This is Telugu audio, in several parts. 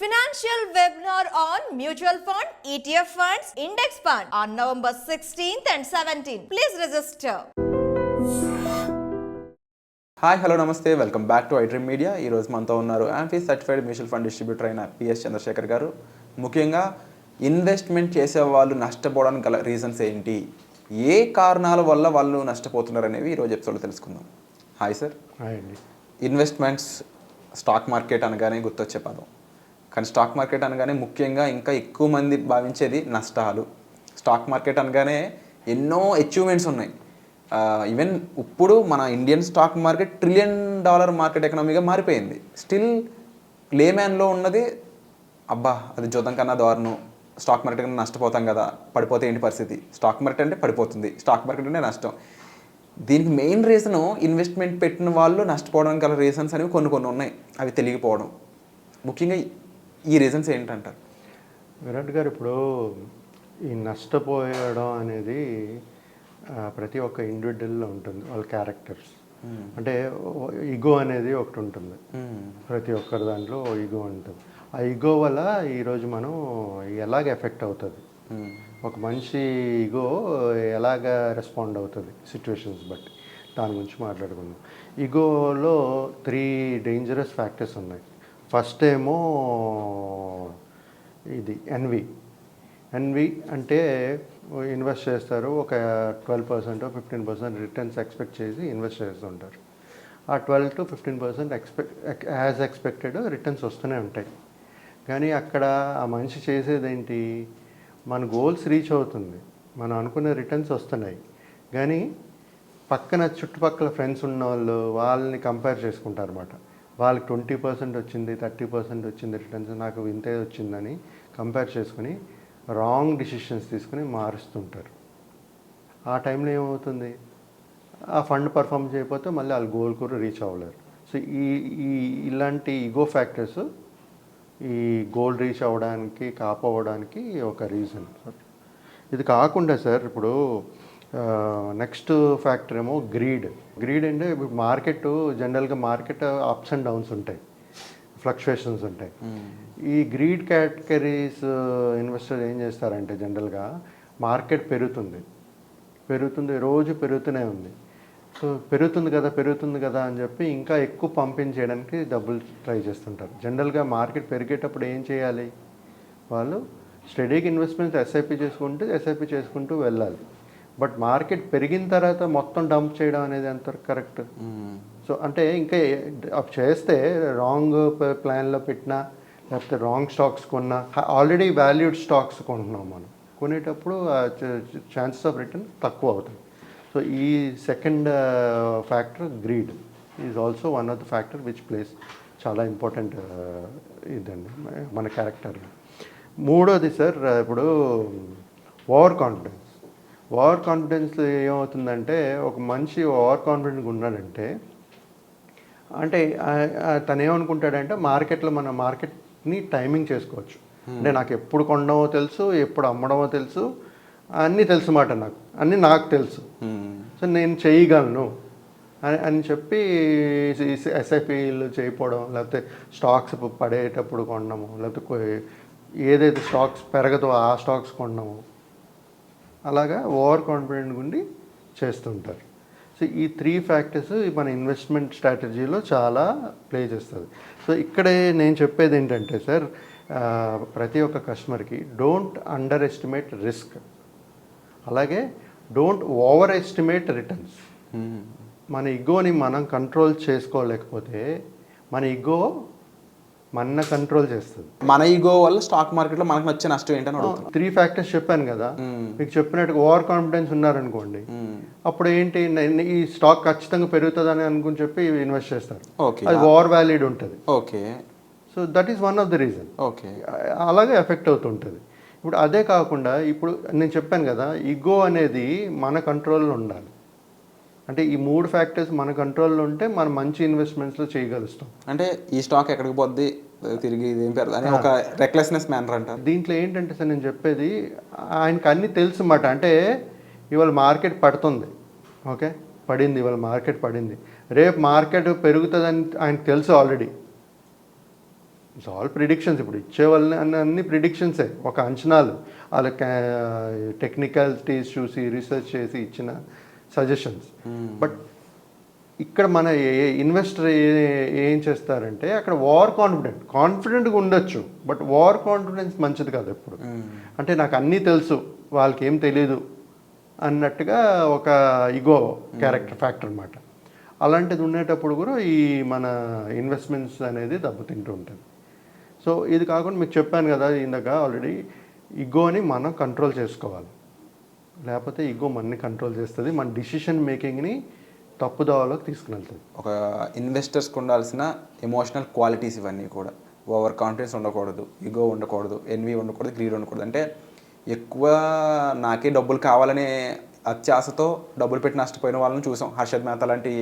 Financial webinar on mutual fund, ETF funds, index fund on November 16th and 17th. Please register. Hi hello నమస్తే welcome back to iDream Media. ఈరోజు మనతో ఉన్నారు AMFI certified mutual fund distributor అయిన పిఎస్ చంద్రశేఖర్ గారు. ముఖ్యంగా ఇన్వెస్ట్మెంట్ చేసే వాళ్ళు నష్టపోవడానికి గల రీజన్స్ ఏంటి, ఏ కారణాల వల్ల వాళ్ళు నష్టపోతున్నారు అనేవి ఈరోజు ఎపిసోడ్లో తెలుసుకుందాం. Hi sir. హాయ్ అండి. ఇన్వెస్ట్మెంట్స్, స్టాక్ మార్కెట్ అనగానే గుర్తొచ్చే పదం. కానీ స్టాక్ మార్కెట్ అనగానే ముఖ్యంగా ఇంకా ఎక్కువ మంది భావించేది నష్టాలు. స్టాక్ మార్కెట్ అనగానే ఎన్నో అచీవ్మెంట్స్ ఉన్నాయి. ఈవెన్ ఇప్పుడు మన Indian stock market $1 trillion market ఎకనామీగా మారిపోయింది. స్టిల్ లేమ్యాన్లో ఉన్నది అబ్బా అది జూతం కన్నా దారుణం, స్టాక్ మార్కెట్ కన్నా నష్టపోతాం కదా, పడిపోతే ఏంటి పరిస్థితి, స్టాక్ మార్కెట్ అంటే పడిపోతుంది, స్టాక్ మార్కెట్ అంటే నష్టం. దీనికి మెయిన్ రీజను ఇన్వెస్ట్మెంట్ పెట్టిన వాళ్ళు నష్టపోవడానికి గల రీజన్స్ అనేవి కొన్ని ఉన్నాయి, అవి తెలియకపోవడం. ముఖ్యంగా ఈ రీజన్స్ ఏంటంటారు? విరాట్ గారు, ఇప్పుడు ఈ నష్టపోయడం అనేది ప్రతి ఒక్క ఇండివిజువల్లో ఉంటుంది. వాళ్ళ క్యారెక్టర్స్ అంటే ఈగో అనేది ఒకటి ఉంటుంది. ప్రతి ఒక్కరి దాంట్లో ఈగో ఉంటుంది. ఆ ఈగో వల్ల ఈరోజు మనం ఎలాగ ఎఫెక్ట్ అవుతుంది, ఒక మనిషి ఈగో ఎలాగ రెస్పాండ్ అవుతుంది సిచ్యువేషన్స్ బట్టి, దాని గురించి మాట్లాడుకుందాం. ఈగోలో 3 డేంజరస్ ఫ్యాక్టర్స్ ఉన్నాయి. ఫస్ట్ ఏమో ఇది ఎన్వి అంటే ఇన్వెస్ట్ చేస్తారు, ఒక 12% 15% రిటర్న్స్ ఎక్స్పెక్ట్ చేసి ఇన్వెస్ట్ చేస్తుంటారు. ఆ 12 to 15% యాజ్ ఎక్స్పెక్టెడ్ రిటర్న్స్ వస్తూనే ఉంటాయి. కానీ అక్కడ ఆ మనిషి చేసేది ఏంటి, మన గోల్స్ రీచ్ అవుతుంది, మనం అనుకునే రిటర్న్స్ వస్తున్నాయి, కానీ పక్కన చుట్టుపక్కల ఫ్రెండ్స్ ఉన్న వాళ్ళని కంపేర్ చేసుకుంటారు అన్నమాట. వాళ్ళకి 20% వచ్చింది, 30% వచ్చింది రిటర్న్స్, నాకు ఇంతే వచ్చిందని కంపేర్ చేసుకుని రాంగ్ డిసిషన్స్ తీసుకుని మారుస్తుంటారు. ఆ టైంలో ఏమవుతుంది, ఆ ఫండ్ పర్ఫామ్ చేయకపోతే మళ్ళీ వాళ్ళ గోల్ కూడా రీచ్ అవ్వలేరు. సో ఇలాంటి ఈగో ఫ్యాక్టర్స్ ఈ గోల్ రీచ్ అవ్వడానికి కాపోవడానికి ఒక రీజన్. ఇది కాకుండా సార్, ఇప్పుడు నెక్స్ట్ ఫ్యాక్టర్ ఏమో గ్రీడ్ అంటే ఇప్పుడు జనరల్గా మార్కెట్ అప్స్ అండ్ డౌన్స్ ఉంటాయి, ఫ్లక్చువేషన్స్ ఉంటాయి. ఈ గ్రీడ్ కేటగిరీస్ ఇన్వెస్టర్ ఏం చేస్తారంటే, జనరల్గా మార్కెట్ పెరుగుతుంది రోజు పెరుగుతూనే ఉంది, సో పెరుగుతుంది కదా అని చెప్పి ఇంకా ఎక్కువ పంపించేయడానికి డబ్బులు ట్రై చేస్తుంటారు. జనరల్గా మార్కెట్ పెరిగేటప్పుడు ఏం చేయాలి, వాళ్ళు స్టడీగా ఇన్వెస్ట్మెంట్ ఎస్ఐపి చేసుకుంటూ వెళ్ళాలి. బట్ మార్కెట్ పెరిగిన తర్వాత మొత్తం డంప్ చేయడం అనేది ఎంతవరకు కరెక్ట్? సో అంటే ఇంకా చేస్తే రాంగ్ ప్లాన్లో పెట్టినా, లేకపోతే రాంగ్ స్టాక్స్ కొన్నా, ఆల్రెడీ వాల్యూడ్ స్టాక్స్ కొంటున్నాం మనం, కొనేటప్పుడు ఛాన్సెస్ ఆఫ్ రిటర్న్ తక్కువ అవుతాయి. సో ఈ second factor greed is also one of the factor which place చాలా ఇంపార్టెంట్ ఇదండి మన క్యారెక్టర్లో. మూడోది సార్, ఇప్పుడు ఓవర్ కాన్ఫిడెన్స్ ఏమవుతుందంటే, ఒక మనిషి ఓవర్ కాన్ఫిడెంట్గా ఉన్నాడంటే అంటే తను ఏమనుకుంటాడంటే, మన మార్కెట్ని టైమింగ్ చేసుకోవచ్చు. అంటే నాకు ఎప్పుడు కొనడమో తెలుసు, ఎప్పుడు అమ్మడమో తెలుసు, అన్నీ తెలుసు మాట, నాకు తెలుసు, సో నేను చేయగలను అని చెప్పి ఎస్ఐపిలు చేయకపోవడం, లేకపోతే స్టాక్స్ పడేటప్పుడు కొనడము, లేకపోతే ఏదైతే స్టాక్స్ పెరగదో ఆ స్టాక్స్ కొనడము, అలాగా ఓవర్ కాన్ఫిడెంట్ ఉండి చేస్తుంటారు. సో ఈ 3 ఫ్యాక్టర్స్ మన ఇన్వెస్ట్మెంట్ స్ట్రాటజీలో చాలా ప్లే చేస్తుంది. సో ఇక్కడే నేను చెప్పేది ఏంటంటే సార్, ప్రతి ఒక్క కస్టమర్కి డోంట్ అండర్ ఎస్టిమేట్ రిస్క్, అలాగే డోంట్ ఓవర్ ఎస్టిమేట్ రిటర్న్స్. మన ఈగోని మనం కంట్రోల్ చేసుకోలేకపోతే మన ఈగో మన కంట్రోల్ చేస్తుంది. మన ఈగో వల్ల స్టాక్ మార్కెట్లో మనకు వచ్చే నష్టం ఏంటని అడుగుతాను. 3 ఫ్యాక్టర్స్ చెప్పాను కదా, మీకు చెప్పినట్టుగా ఓవర్ కాన్ఫిడెన్స్ ఉన్నారనుకోండి, అప్పుడు ఏంటి, ఈ స్టాక్ ఖచ్చితంగా పెరుగుతుందని అనుకుని చెప్పి ఇన్వెస్ట్ చేస్తారు, అది ఓవర్ వాల్యూడ్ ఉంటుంది. Okay, so that is one of the reason. Okay, అలాగే ఎఫెక్ట్ అవుతుంటుంది. ఇప్పుడు అదే కాకుండా, ఇప్పుడు నేను చెప్పాను కదా, ఈగో అనేది మన కంట్రోల్లో ఉండాలి. అంటే ఈ 3 ఫ్యాక్టర్స్ మన కంట్రోల్లో ఉంటే మనం మంచి ఇన్వెస్ట్మెంట్స్లో చేయగలుగుతాం. అంటే ఈ స్టాక్ ఎక్కడికి పోద్ది, తిరిగి ఇదేం పేరు అని ఒక రెక్లెస్నెస్ మ్యానర్ అంటారు. దీంట్లో ఏంటంటే సార్, నేను చెప్పేది ఆయనకు అన్నీ తెలుసు అన్నమాట. అంటే ఇవాళ మార్కెట్ పడుతుంది, ఓకే, ఇవాళ మార్కెట్ పడింది, రేపు మార్కెట్ పెరుగుతుందని ఆయనకు తెలుసు ఆల్రెడీ. It's all predictions. ఇప్పుడు ఇచ్చే వాళ్ళని అన్ని ప్రిడిక్షన్సే, ఒక అంచనాలు, వాళ్ళ టెక్నికలిటీస్ చూసి రీసెర్చ్ చేసి ఇచ్చిన సజెషన్స్. బట్ ఇక్కడ మన ఇన్వెస్టర్ ఏం చేస్తారంటే అక్కడ కాన్ఫిడెంట్గా ఉండొచ్చు, బట్ కాన్ఫిడెన్స్ మంచిది కాదు ఎప్పుడు. అంటే నాకు అన్నీ తెలుసు వాళ్ళకి ఏం తెలీదు అన్నట్టుగా ఒక ఇగో క్యారెక్టర్ ఫ్యాక్టర్ అనమాట. అలాంటిది ఉండేటప్పుడు కూడా ఈ మన ఇన్వెస్ట్మెంట్స్ అనేది దెబ్బతింటూ ఉంటుంది. సో ఇది కాకుండా మీకు చెప్పాను కదా ఇందాక ఆల్రెడీ, ఇగోని మనం కంట్రోల్ చేసుకోవాలి, లేకపోతే ఇగో మనని కంట్రోల్ చేస్తుంది, మన డిసిషన్ మేకింగ్ని తప్పుదోవలోకి తీసుకుని వెళ్తుంది. ఒక ఇన్వెస్టర్స్కి ఉండాల్సిన ఎమోషనల్ క్వాలిటీస్ ఇవన్నీ కూడా. ఓవర్ కాన్ఫిడెన్స్ ఉండకూడదు, ఇగో ఉండకూడదు, ఎన్వి ఉండకూడదు, గ్రీడ్ ఉండకూడదు. అంటే ఎక్కువ నాకే డబ్బులు కావాలనే అత్యాశతో డబ్బులు పెట్టి నష్టపోయిన వాళ్ళని చూసాం. హర్షద్ మెహతా లాంటి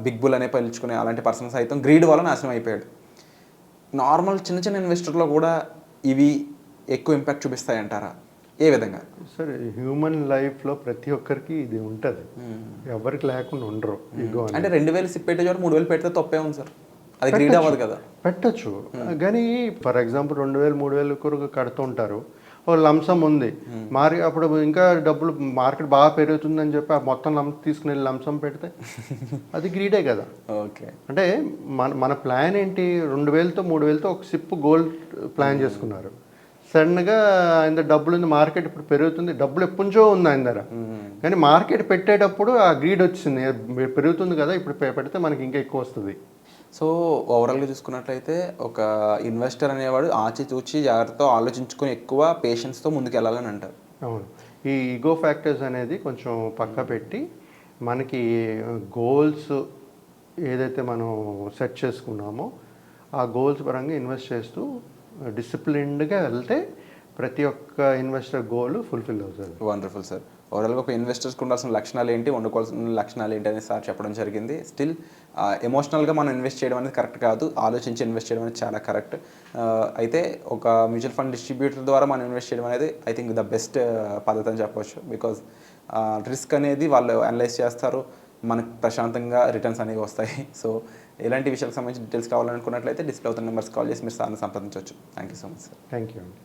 బిగ్ బుల్ అనే పిలుచుకునే అలాంటి పర్సన్స్ సైతం గ్రీడ్ వల్ల నాశనం అయిపోయాడు. నార్మల్ చిన్న చిన్న ఇన్వెస్టర్లో కూడా ఇవి ఎక్కువ ఇంపాక్ట్ చూపిస్తాయంటారా? ఏ విధంగా? సరే, హ్యూమన్ లైఫ్లో ప్రతి ఒక్కరికి ఇది ఉంటుంది, ఎవరికి లేకుండా ఉండరు ఇగో. అంటే 2000 పెట్టే చోట 3000 పెడితే తప్పే ఉంది సార్, అది గ్రీడ్ అవ్వదు కదా. పెట్టచ్చు, కానీ ఫర్ ఎగ్జాంపుల్ 2000 3000 కొరకు కడుతుంటారు, ఒక లంసం ఉంది, అప్పుడు ఇంకా డబ్బులు మార్కెట్ బాగా పెరుగుతుందని చెప్పి ఆ మొత్తం తీసుకుని వెళ్ళి లంసం పెడితే అది గ్రీడే కదా. ఓకే, అంటే మన ప్లాన్ ఏంటి, 2000తో 3000తో ఒక సిప్ గోల్డ్ ప్లాన్ చేసుకున్నారు. సడన్గా ఆయన డబ్బులు ఉంది, మార్కెట్ ఇప్పుడు పెరుగుతుంది, డబ్బులు ఎప్పుడుంచో ఉంది ఆయన దగ్గర, కానీ మార్కెట్ పెట్టేటప్పుడు ఆ గ్రీడ్ వచ్చింది, పెరుగుతుంది కదా ఇప్పుడు పెడితే మనకి ఇంకా ఎక్కువ వస్తుంది. సో ఓవరాల్గా చూసుకున్నట్లయితే ఒక ఇన్వెస్టర్ అనేవాడు ఆచితూచి జాగ్రత్తతో ఆలోచించుకొని ఎక్కువ పేషెన్స్తో ముందుకు వెళ్ళాలని అంటారు. అవును, ఈ ఈగో ఫ్యాక్టర్స్ అనేది కొంచెం పక్క పెట్టి మనకి గోల్స్ ఏదైతే మనం సెట్ చేసుకున్నామో ఆ గోల్స్ పరంగా ఇన్వెస్ట్ చేస్తూ డిసిప్లిన్డ్గా వెళ్తే ప్రతి ఒక్క ఇన్వెస్టర్ గోల్ ఫుల్ఫిల్ అవుతుంది. Wonderful sir. ఓవరాల్గా ఒక ఇన్వెస్టర్స్కి ఉండాల్సిన లక్షణాలు ఏంటి, వండుకోవాల్సిన లక్షణాలు ఏంటి అనేది సార్ చెప్పడం జరిగింది. స్టిల్ ఎమోషనల్గా మనం ఇన్వెస్ట్ చేయడం అనేది కరెక్ట్ కాదు, ఆలోచించి ఇన్వెస్ట్ చేయడం అనేది చాలా కరెక్ట్. అయితే ఒక మ్యూచువల్ ఫండ్ డిస్ట్రిబ్యూటర్ ద్వారా మనం ఇన్వెస్ట్ చేయడం అనేది ఐ థింక్ ద బెస్ట్ పద్ధతి అని చెప్పవచ్చు. బికాజ్ రిస్క్ అనేది వాళ్ళు అనలైజ్ చేస్తారు, మనకు ప్రశాంతంగా రిటర్న్స్ అనేవి వస్తాయి. సో ఇలాంటి విషయాలకు సంబంధించి డీటెయిల్స్ కావాలనుకున్నట్లయితే డిస్ప్లే అవుతున్న నెంబర్స్ కాల్ చేసి మీరు సార్ని సంప్రదించవచ్చు. Thank you so much sir. Thank you అండి.